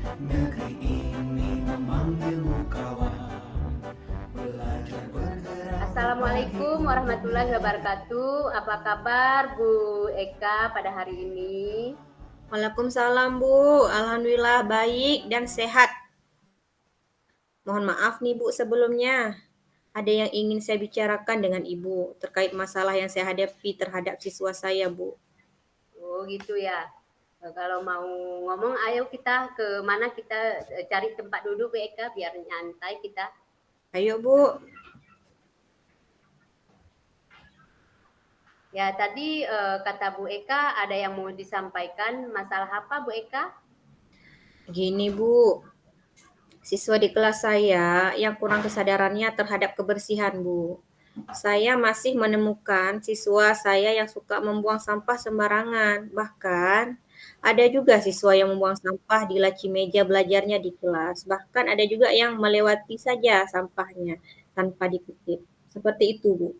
Negeri ini memanggilmu kawan, belajar bergerak Assalamualaikum berbagi warahmatullahi dunia. wabarakatuh. Apa kabar Bu Eka pada hari ini? Waalaikumsalam Bu, Alhamdulillah baik dan sehat. Mohon maaf nih Bu sebelumnya. Ada yang ingin saya bicarakan dengan Ibu terkait masalah yang saya hadapi terhadap siswa saya Bu. Oh gitu ya. Kalau mau ngomong, ayo kita ke mana kita cari tempat duduk Bu Eka biar nyantai kita. Ayo Bu. Ya tadi kata Bu Eka ada yang mau disampaikan. Masalah apa Bu Eka? Gini Bu, siswa di kelas saya yang kurang kesadarannya terhadap kebersihan Bu. Saya masih menemukan siswa saya yang suka membuang sampah sembarangan. Bahkan ada juga siswa yang membuang sampah di laci meja belajarnya di kelas. Bahkan ada juga yang melewati saja sampahnya tanpa dikutip. Seperti itu, Bu.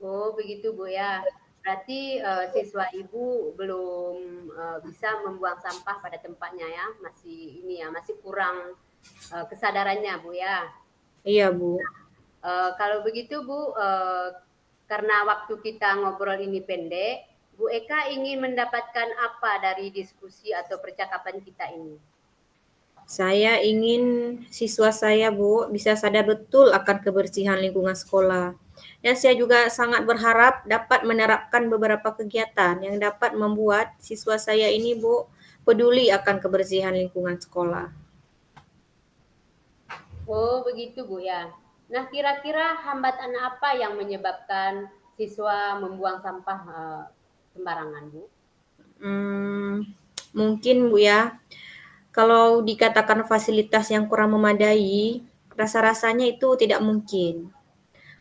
Oh begitu Bu ya. Berarti siswa Ibu belum bisa membuang sampah pada tempatnya ya. Masih ini ya, masih kurang kesadarannya Bu ya. Iya, Bu. Kalau begitu Bu, karena waktu kita ngobrol ini pendek, Bu Eka ingin mendapatkan apa dari diskusi atau percakapan kita ini? Saya ingin siswa saya, Bu, bisa sadar betul akan kebersihan lingkungan sekolah. Dan saya juga sangat berharap dapat menerapkan beberapa kegiatan yang dapat membuat siswa saya ini, Bu, peduli akan kebersihan lingkungan sekolah. Oh begitu Bu ya. Nah kira-kira hambatan apa yang menyebabkan siswa membuang sampah sembarangan Bu? Hmm, mungkin, Bu ya, kalau dikatakan fasilitas yang kurang memadai, rasa-rasanya itu tidak mungkin.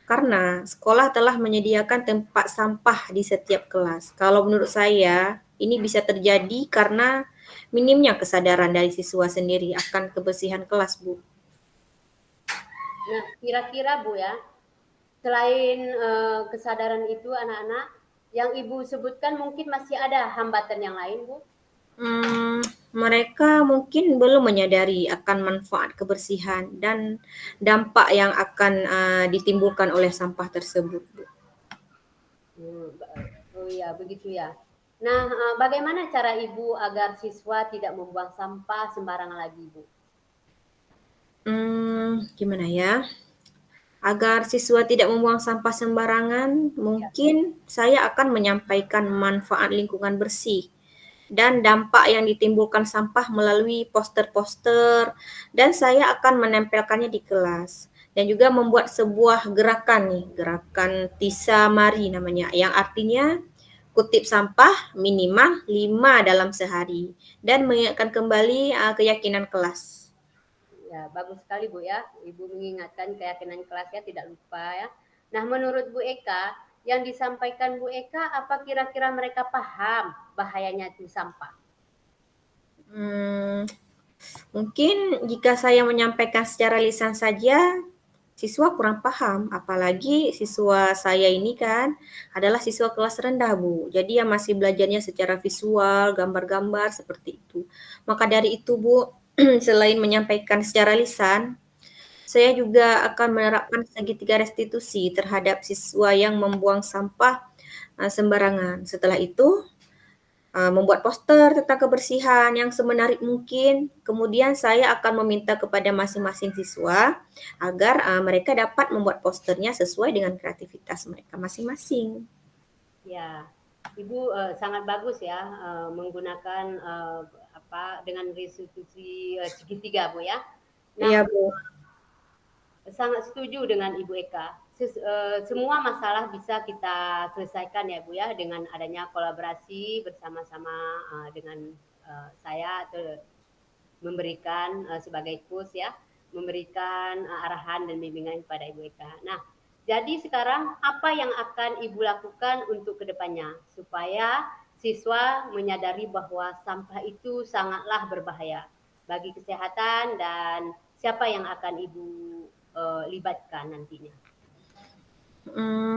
Karena sekolah telah menyediakan tempat sampah di setiap kelas. Kalau menurut saya, ini bisa terjadi karena minimnya kesadaran dari siswa sendiri akan kebersihan kelas, Bu. Nah kira-kira Bu ya, selain kesadaran itu anak-anak, yang Ibu sebutkan mungkin masih ada hambatan yang lain Bu? Hmm, mereka mungkin belum menyadari akan manfaat kebersihan dan dampak yang akan ditimbulkan oleh sampah tersebut, Bu. Oh iya, begitu ya. Nah, bagaimana cara Ibu agar siswa tidak membuang sampah sembarangan lagi, Bu? Gimana ya? Agar siswa tidak membuang sampah sembarangan, Ya. mungkin saya akan menyampaikan manfaat lingkungan bersih dan dampak yang ditimbulkan sampah melalui poster-poster, dan saya akan menempelkannya di kelas. Dan juga membuat sebuah gerakan nih, gerakan Tisa Mari namanya, yang artinya kutip sampah minimal 5 dalam sehari dan mengingatkan kembali keyakinan kelas. Ya, bagus sekali, Bu ya. Ibu mengingatkan keyakinan kelasnya tidak lupa ya. Nah, menurut Bu Eka, yang disampaikan Bu Eka, apa kira-kira mereka paham bahayanya itu sampah? Hmm, Mungkin jika saya menyampaikan secara lisan saja, siswa kurang paham, apalagi siswa saya ini kan adalah siswa kelas rendah, Bu. Jadi yang masih belajarnya secara visual, gambar-gambar seperti itu. Maka dari itu, Bu, selain menyampaikan secara lisan, saya juga akan menerapkan segitiga restitusi terhadap siswa yang membuang sampah sembarangan. Setelah itu, membuat poster tentang kebersihan yang semenarik mungkin. Kemudian saya akan meminta kepada masing-masing siswa agar mereka dapat membuat posternya sesuai dengan kreativitas mereka masing-masing. Ya, Ibu sangat bagus ya menggunakan apa dengan restitusi segitiga, Bu ya. Nah, Iya, Bu. sangat setuju dengan Ibu Eka. Semua masalah bisa kita selesaikan ya Bu ya dengan adanya kolaborasi bersama-sama dengan saya atau memberikan sebagai coach ya, memberikan arahan dan bimbingan kepada Ibu Eka. Nah, jadi sekarang apa yang akan Ibu lakukan untuk kedepannya supaya siswa menyadari bahwa sampah itu sangatlah berbahaya bagi kesehatan dan siapa yang akan Ibu libatkan nantinya?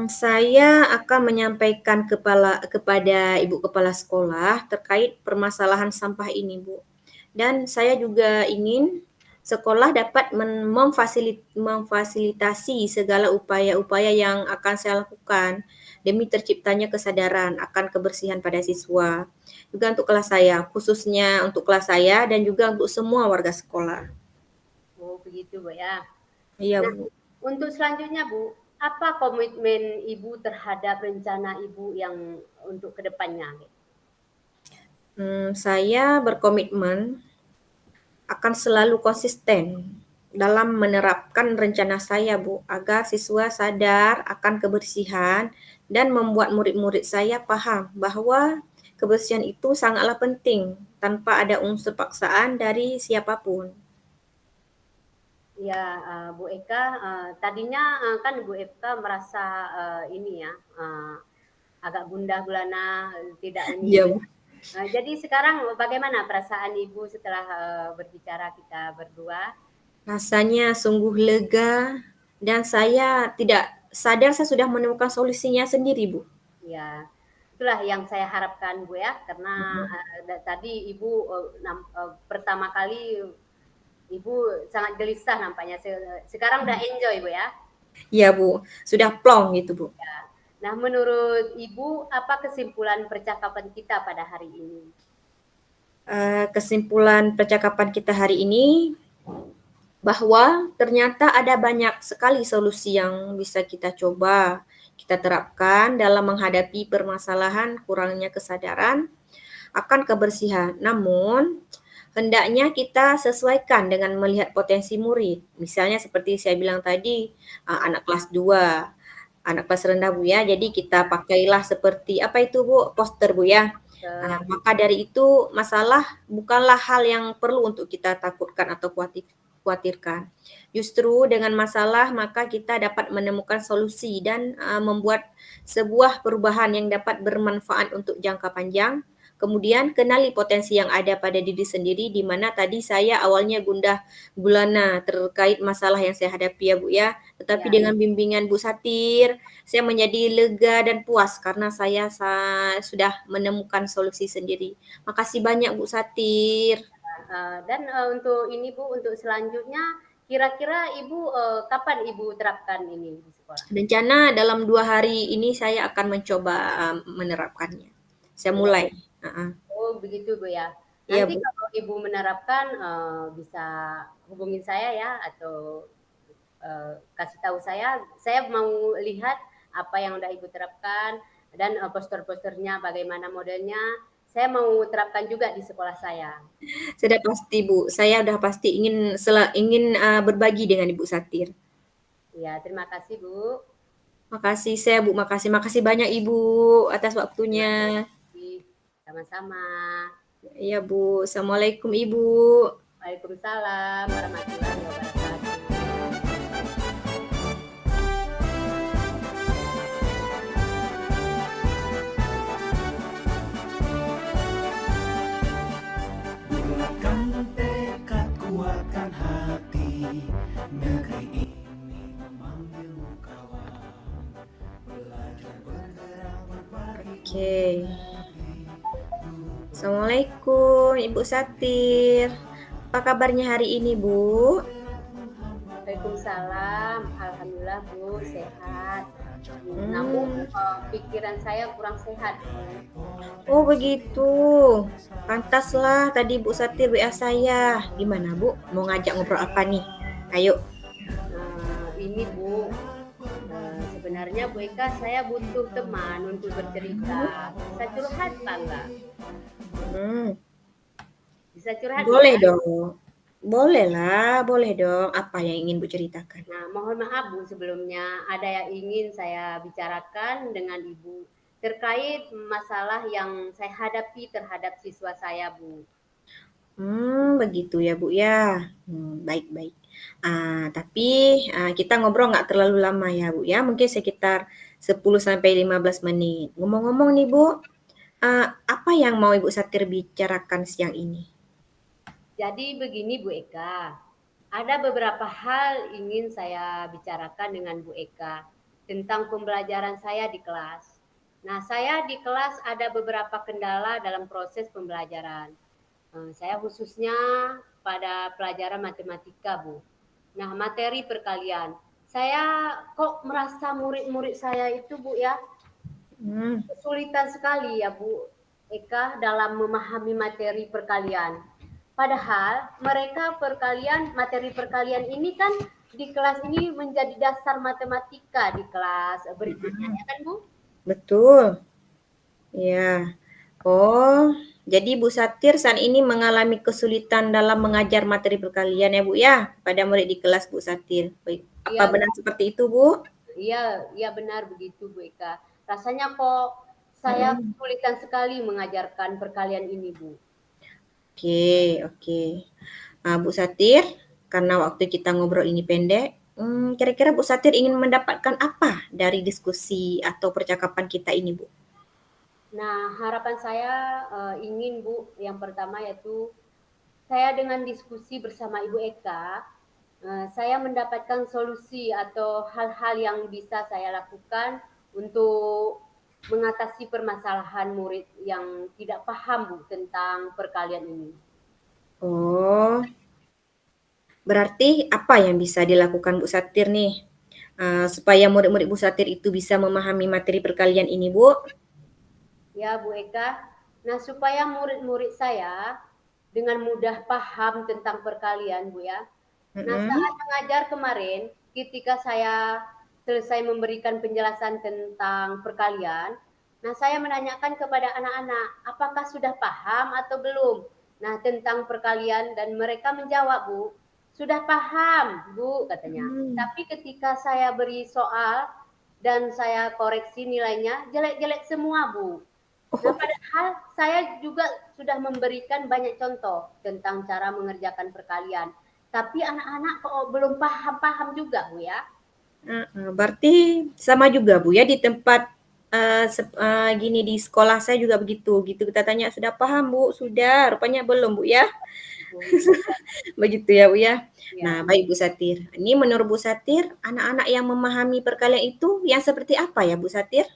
Saya akan menyampaikan kepada Ibu Kepala Sekolah terkait permasalahan sampah ini, Bu. Dan saya juga ingin sekolah dapat memfasilitasi segala upaya-upaya yang akan saya lakukan demi terciptanya kesadaran akan kebersihan pada siswa. Juga untuk kelas saya, khususnya untuk kelas saya dan juga untuk semua warga sekolah. Oh, begitu Bu ya. Iya, Nah, Bu. untuk selanjutnya Bu, apa komitmen Ibu terhadap rencana Ibu yang untuk kedepannya? Saya berkomitmen akan selalu konsisten dalam menerapkan rencana saya, Bu, agar siswa sadar akan kebersihan dan membuat murid-murid saya paham bahwa kebersihan itu sangatlah penting tanpa ada unsur paksaan dari siapapun. Ya, Bu Eka, tadinya kan Bu Eka merasa ini ya, agak gundah gulana, tidak ini. Iya, Bu. Jadi sekarang bagaimana perasaan Ibu setelah berbicara kita berdua? Rasanya sungguh lega dan saya tidak sadar saya sudah menemukan solusinya sendiri, Bu. Ya, itulah yang saya harapkan Bu ya, karena Mhm. tadi Ibu pertama kali Ibu sangat gelisah nampaknya. Sekarang udah enjoy Bu ya. Iya, Bu. Sudah plong gitu, Bu. Nah, menurut Ibu apa kesimpulan percakapan kita pada hari ini? Kesimpulan percakapan kita hari ini bahwa ternyata ada banyak sekali solusi yang bisa kita coba, kita terapkan dalam menghadapi permasalahan kurangnya kesadaran akan kebersihan. Namun, hendaknya kita sesuaikan dengan melihat potensi murid. Misalnya seperti saya bilang tadi, anak kelas 2, anak kelas rendah, Bu, ya. Jadi kita pakailah seperti apa itu, Bu, poster, Bu, ya. Maka dari itu masalah bukanlah hal yang perlu untuk kita takutkan atau khawatirkan. Justru dengan masalah maka kita dapat menemukan solusi dan membuat sebuah perubahan yang dapat bermanfaat untuk jangka panjang. Kemudian kenali potensi yang ada pada diri sendiri di mana tadi saya awalnya gundah gulana terkait masalah yang saya hadapi ya Bu ya. Tetapi Ya, dengan bimbingan Bu Satir, saya menjadi lega dan puas karena saya sudah menemukan solusi sendiri. Makasih banyak Bu Satir. dan untuk ini Bu, untuk selanjutnya kira-kira Ibu kapan Ibu terapkan ini di sekolah? Rencana dalam 2 hari ini saya akan mencoba menerapkannya. Saya mulai. Heeh. Oh, begitu Bu ya. Iya Nanti Bu. kalau Ibu menerapkan bisa hubungin saya ya atau kasih tahu saya mau lihat apa yang udah Ibu terapkan dan poster-posternya bagaimana modelnya. Saya mau terapkan juga di sekolah saya. Sudah pasti Bu, saya udah pasti ingin berbagi dengan Ibu Satir. Ya, terima kasih Bu. Makasih saya Bu, makasih banyak Ibu atas waktunya. Sama-sama. Iya Bu, Assalamualaikum Ibu. Waalaikumsalam warahmatullahi wabarakatuh. Bulatkan tekad, kuatkan hati. Negeri ini memanggilmu kawan. Belajar bergerak berbagi. Oke. Assalamualaikum Ibu Satir. Apa kabarnya hari ini Bu? Waalaikumsalam. Alhamdulillah Bu, sehat. Namun pikiran saya kurang sehat. Oh begitu. Pantaslah tadi Bu Satir WA saya. Gimana Bu? Mau ngajak ngobrol apa nih? Ayo. Ini Bu, sebenarnya Bu Eka saya butuh teman untuk bercerita. Bisa curhat Pak enggak? Bisa curhat Boleh ya? dong. Boleh dong. Apa yang ingin Bu ceritakan? Nah, mohon maaf Bu sebelumnya ada yang ingin saya bicarakan dengan Ibu terkait masalah yang saya hadapi terhadap siswa saya Bu. Begitu ya Bu ya. Baik. Tapi kita ngobrol nggak terlalu lama ya Bu ya. Mungkin sekitar 10-15 menit. Ngomong-ngomong nih Bu, apa yang mau Ibu Satir bicarakan siang ini? Jadi begini Bu Eka, ada beberapa hal ingin saya bicarakan dengan Bu Eka tentang pembelajaran saya di kelas. Nah, saya di kelas ada beberapa kendala dalam proses pembelajaran. Saya khususnya pada pelajaran matematika, Bu. Nah, materi perkalian. Saya kok merasa murid-murid saya itu, Bu, ya, Hmm. kesulitan sekali ya, Bu Eka, dalam memahami materi perkalian. Padahal mereka materi perkalian ini kan di kelas ini menjadi dasar matematika di kelas berikutnya, ya kan, Bu? Betul. Ya. Oh, jadi Bu Satir saat ini mengalami kesulitan dalam mengajar materi perkalian ya Bu ya, pada murid di kelas Bu Satir. Baik. Apa Iya, benar seperti itu Bu? iya, iya benar begitu, Bu Eka. Rasanya kok saya Mm-mm. kesulitan sekali mengajarkan perkalian ini, Bu. Oke, oke. Bu Satir, karena waktu kita ngobrol ini pendek, kira-kira Bu Satir ingin mendapatkan apa dari diskusi atau percakapan kita ini Bu? Nah, harapan saya ingin, Bu, yang pertama yaitu saya dengan diskusi bersama Ibu Eka, saya mendapatkan solusi atau hal-hal yang bisa saya lakukan untuk mengatasi permasalahan murid yang tidak paham, Bu, tentang perkalian ini. Oh, berarti apa yang bisa dilakukan Bu Satir nih? Supaya murid-murid Bu Satir itu bisa memahami materi perkalian ini Bu? Ya, Bu Eka. Nah, supaya murid-murid saya dengan mudah paham tentang perkalian, Bu ya. Nah, Mm-mm. saat mengajar kemarin, ketika saya selesai memberikan penjelasan tentang perkalian, nah saya menanyakan kepada anak-anak, apakah sudah paham atau belum? Nah, tentang perkalian dan mereka menjawab, Bu, sudah paham, Bu, katanya. Hmm. Tapi ketika saya beri soal dan saya koreksi nilainya, jelek-jelek semua, Bu. Nah, Oh, padahal saya juga sudah memberikan banyak contoh tentang cara mengerjakan perkalian. Tapi anak-anak kok belum paham-paham juga, Bu ya. berarti sama juga Bu ya di tempat gini di sekolah saya juga begitu. Gitu kita tanya sudah paham Bu? Sudah, rupanya belum Bu ya. Begitu ya Bu ya. Nah, Ya. baik Bu Satir. Ini menurut Bu Satir, anak-anak yang memahami perkalian itu yang seperti apa ya Bu Satir?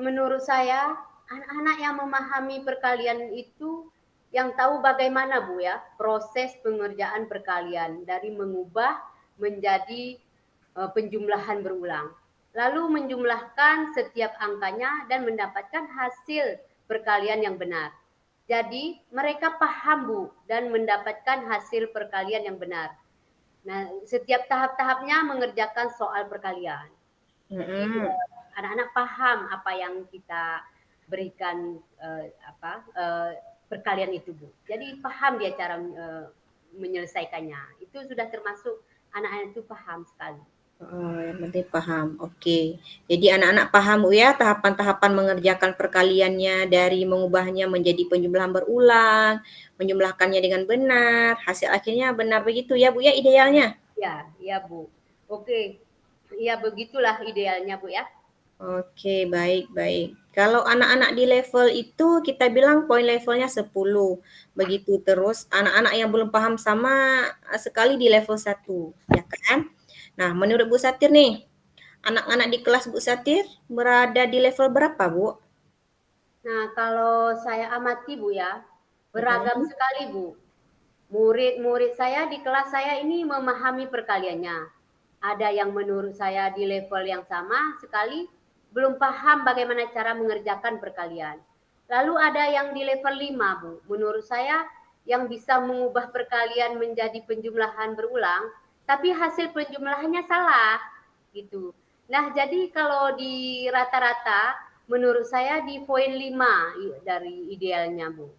Menurut saya anak-anak yang memahami perkalian itu yang tahu bagaimana, Bu ya, proses pengerjaan perkalian dari mengubah menjadi penjumlahan berulang. Lalu menjumlahkan setiap angkanya dan mendapatkan hasil perkalian yang benar. Jadi mereka paham, Bu, dan mendapatkan hasil perkalian yang benar. Nah, setiap tahap-tahapnya mengerjakan soal perkalian. Jadi Mm-mm. anak-anak paham apa yang kita berikan perkalian itu, Bu. Jadi paham dia cara menyelesaikannya. Itu sudah termasuk anak-anak itu paham sekali. Oh, yang penting paham. Oke. Jadi anak-anak paham Bu ya tahapan-tahapan mengerjakan perkaliannya dari mengubahnya menjadi penjumlahan berulang, menjumlahkannya dengan benar, hasil akhirnya benar begitu ya Bu ya idealnya. Ya, ya, Bu. Oke. Ya begitulah idealnya, Bu ya. Oke, baik, baik. Kalau anak-anak di level itu kita bilang poin levelnya 10. Begitu terus anak-anak yang belum paham sama sekali di level 1, ya kan? Nah, menurut Bu Satir nih, anak-anak di kelas Bu Satir berada di level berapa, Bu? Nah, kalau saya amati, Bu ya, beragam Mhm. sekali, Bu. Murid-murid saya di kelas saya ini memahami perkaliannya. Ada yang menurut saya di level yang sama sekali, belum paham bagaimana cara mengerjakan perkalian. Lalu ada yang di level 5, Bu. Menurut saya yang bisa mengubah perkalian menjadi penjumlahan berulang, tapi hasil penjumlahannya salah, gitu. Nah, jadi kalau di rata-rata, menurut saya di poin 5 dari idealnya, Bu.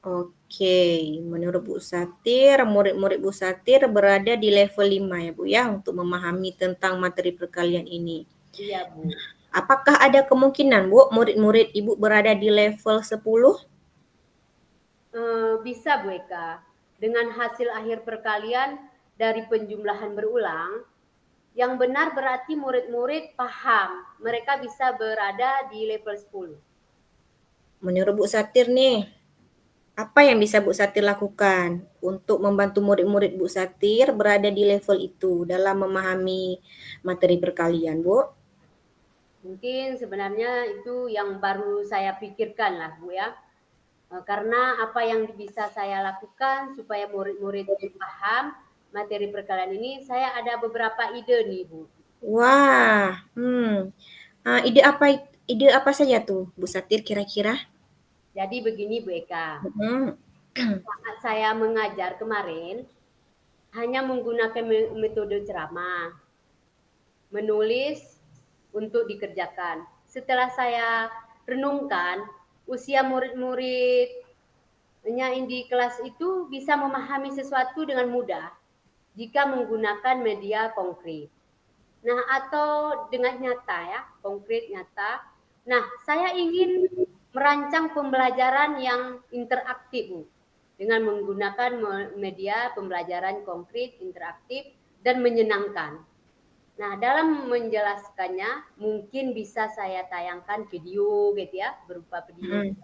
Oke, menurut Bu Satir, murid-murid Bu Satir berada di level 5 ya, Bu ya, untuk memahami tentang materi perkalian ini. Iya, Bu. Apakah ada kemungkinan, Bu, murid-murid Ibu berada di level 10? Bisa, Bu Eka. Dengan hasil akhir perkalian dari penjumlahan berulang, yang benar berarti murid-murid paham. Mereka bisa berada di level 10. Menurut Bu Satir nih, apa yang bisa Bu Satir lakukan untuk membantu murid-murid Bu Satir berada di level itu dalam memahami materi perkalian, Bu? Mungkin sebenarnya itu yang baru saya pikirkan lah, Bu ya. Karena apa yang bisa saya lakukan supaya murid-murid paham materi perkalian ini, saya ada beberapa ide nih, Bu. Wah, ide apa saja tuh, Bu Satir kira-kira? Jadi begini Bu Eka, Mhm. saat saya mengajar kemarin, hanya menggunakan metode ceramah, menulis untuk dikerjakan. Setelah saya renungkan, usia murid-muridnya di kelas itu bisa memahami sesuatu dengan mudah jika menggunakan media konkret. Nah, atau dengan nyata ya, konkret nyata. Nah, saya ingin merancang pembelajaran yang interaktif, Bu, dengan menggunakan media pembelajaran konkret, interaktif, dan menyenangkan. Nah, dalam menjelaskannya, mungkin bisa saya tayangkan video gitu ya, berupa video. Mhm.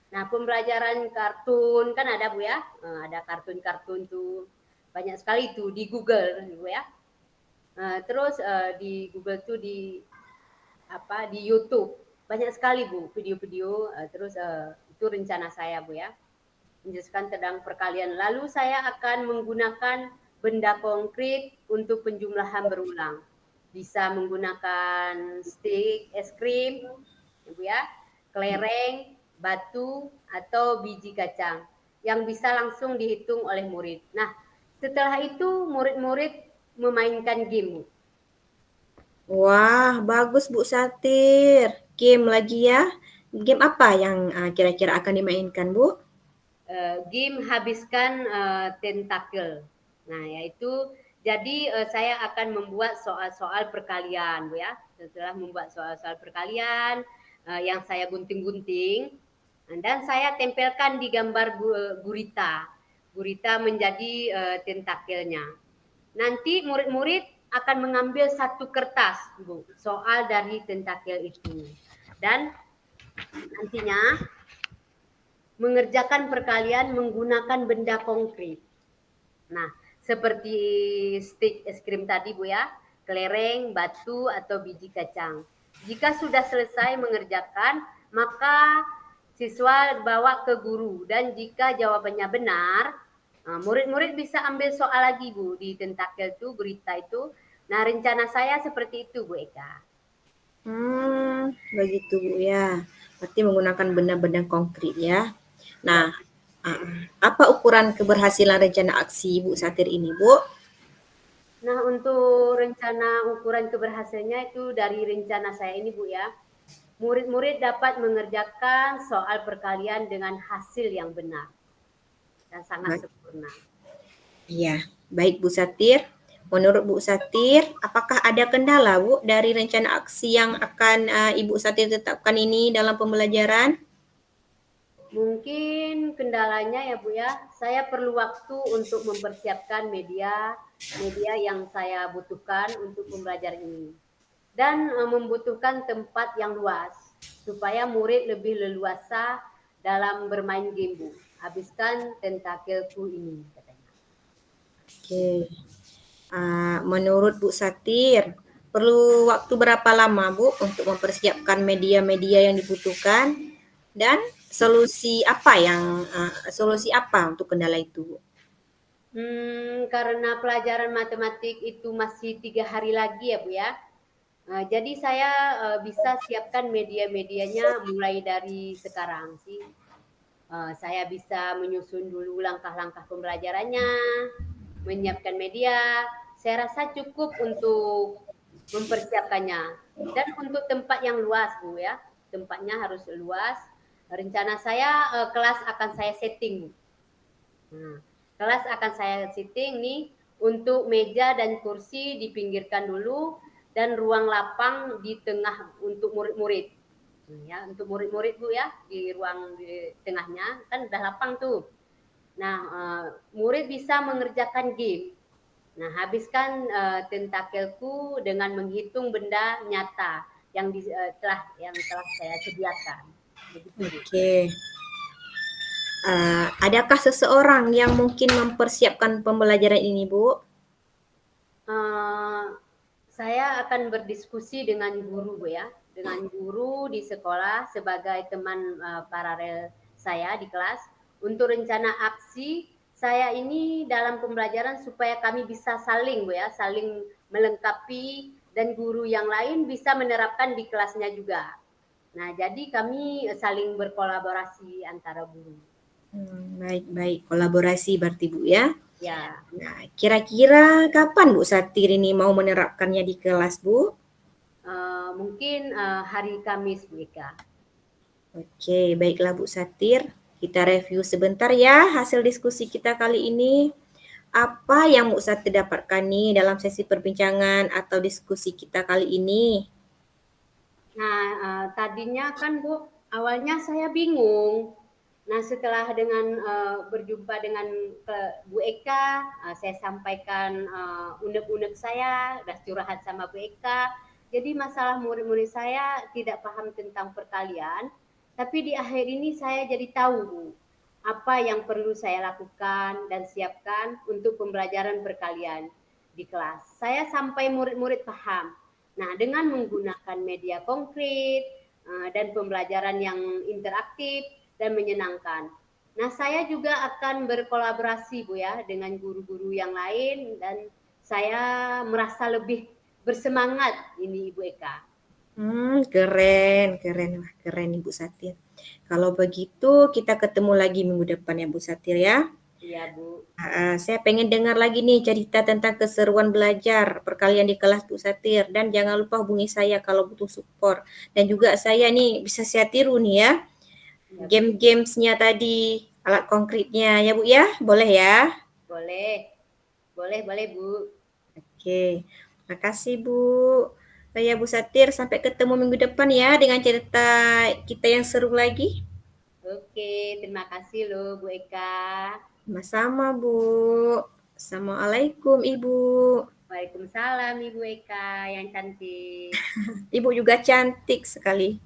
Nah, pembelajaran kartun kan ada Bu ya, ada kartun-kartun tuh banyak sekali tuh di Google Bu ya. Terus di Google tuh di YouTube banyak sekali Bu video-video. Terus itu rencana saya Bu ya, menjelaskan tentang perkalian. Lalu saya akan menggunakan benda konkret untuk penjumlahan berulang. Bisa menggunakan stick es krim, ya Bu ya, kelereng, batu, atau biji kacang yang bisa langsung dihitung oleh murid. Nah, setelah itu murid-murid memainkan game, Bu. Wah, bagus Bu Satir. Game lagi ya. Game apa yang kira-kira akan dimainkan, Bu? Game habiskan tentakel. Nah, yaitu jadi saya akan membuat soal-soal perkalian, Bu ya. Setelah membuat soal-soal perkalian yang saya gunting-gunting dan saya tempelkan di gambar gurita. Gurita menjadi tentakelnya. Nanti murid-murid akan mengambil satu kertas, Bu, soal dari tentakel itu. Dan nantinya mengerjakan perkalian menggunakan benda konkret. Nah, seperti stick es krim tadi Bu ya, kelereng, batu, atau biji kacang. Jika sudah selesai mengerjakan, maka siswa bawa ke guru dan jika jawabannya benar, murid-murid bisa ambil soal lagi Bu di tentakel itu, berita itu. Nah, rencana saya seperti itu Bu Eka. Begitu Bu ya. Berarti menggunakan benda-benda konkret ya. Nah, apa ukuran keberhasilan rencana aksi Bu Satir ini, Bu? Nah, untuk rencana ukuran keberhasilannya itu dari rencana saya ini Bu ya. Murid-murid dapat mengerjakan soal perkalian dengan hasil yang benar dan sangat Baik. sempurna. Iya, baik Bu Satir. Menurut Bu Satir, apakah ada kendala Bu dari rencana aksi yang akan Ibu Satir tetapkan ini dalam pembelajaran? Mungkin kendalanya ya Bu ya, saya perlu waktu untuk mempersiapkan media yang saya butuhkan untuk pembelajaran ini. Dan membutuhkan tempat yang luas supaya murid lebih leluasa dalam bermain game Bu. Habiskan tentakelku ini katanya. Oke. Menurut Bu Satir, perlu waktu berapa lama Bu untuk mempersiapkan media-media yang dibutuhkan dan solusi apa untuk kendala itu Bu? Karena pelajaran matematik itu masih 3 hari lagi ya Bu ya. Jadi saya bisa siapkan media-medianya mulai dari sekarang sih. Saya bisa menyusun dulu langkah-langkah pembelajarannya, menyiapkan media. Saya rasa cukup untuk mempersiapkannya. Dan untuk tempat yang luas Bu ya, tempatnya harus luas. Rencana saya kelas akan saya setting. Nah, kelas akan saya setting nih untuk meja dan kursi dipinggirkan dulu dan ruang lapang di tengah untuk murid-murid. Ya, untuk murid-murid Bu ya, di ruang di tengahnya kan udah lapang tuh. Nah, murid bisa mengerjakan game. Nah, habiskan tentakelku dengan menghitung benda nyata yang telah saya sediakan. Begitu, Bu. Oke. Adakah seseorang yang mungkin mempersiapkan pembelajaran ini, Bu? Saya akan berdiskusi dengan guru Bu ya, dengan guru di sekolah sebagai teman paralel saya di kelas. Untuk rencana aksi saya ini dalam pembelajaran supaya kami bisa saling Bu ya, saling melengkapi dan guru yang lain bisa menerapkan di kelasnya juga. Nah, jadi kami saling berkolaborasi antara guru. Baik-baik, kolaborasi berarti Bu ya. Ya, Nah, kira-kira kapan Bu Satir ini mau menerapkannya di kelas Bu? mungkin hari Kamis Bu Eka. Oke, baiklah Bu Satir. Kita review sebentar ya hasil diskusi kita kali ini. Apa yang Bu Satir dapatkan nih dalam sesi perbincangan atau diskusi kita kali ini? Nah, tadinya kan Bu, awalnya saya bingung. Nah, setelah dengan berjumpa dengan Bu Eka, saya sampaikan unek-unek saya, udah curhat sama Bu Eka. Jadi masalah murid-murid saya tidak paham tentang perkalian, tapi di akhir ini saya jadi tahu Bu, apa yang perlu saya lakukan dan siapkan untuk pembelajaran perkalian di kelas. Saya sampai murid-murid paham. Nah, dengan menggunakan media konkret dan pembelajaran yang interaktif dan menyenangkan. Nah, saya juga akan berkolaborasi Bu ya dengan guru-guru yang lain dan saya merasa lebih bersemangat ini Ibu Eka. Keren. Wah, keren Ibu Satir. Kalau begitu kita ketemu lagi minggu depan ya Bu Satir ya. Iya Bu. Saya pengen dengar lagi nih cerita tentang keseruan belajar perkalian di kelas Bu Satir, dan jangan lupa hubungi saya kalau butuh support. Dan juga saya nih bisa saya tiru nih ya, game-gamesnya tadi, alat konkretnya ya Bu ya, boleh ya? Boleh Bu. Oke, makasih Bu. Ya Bu Satir, sampai ketemu minggu depan ya dengan cerita kita yang seru lagi. Oke, terima kasih loh Bu Eka. Sama-sama Bu. Assalamualaikum Ibu. Waalaikumsalam Ibu Eka yang cantik. Ibu juga cantik sekali.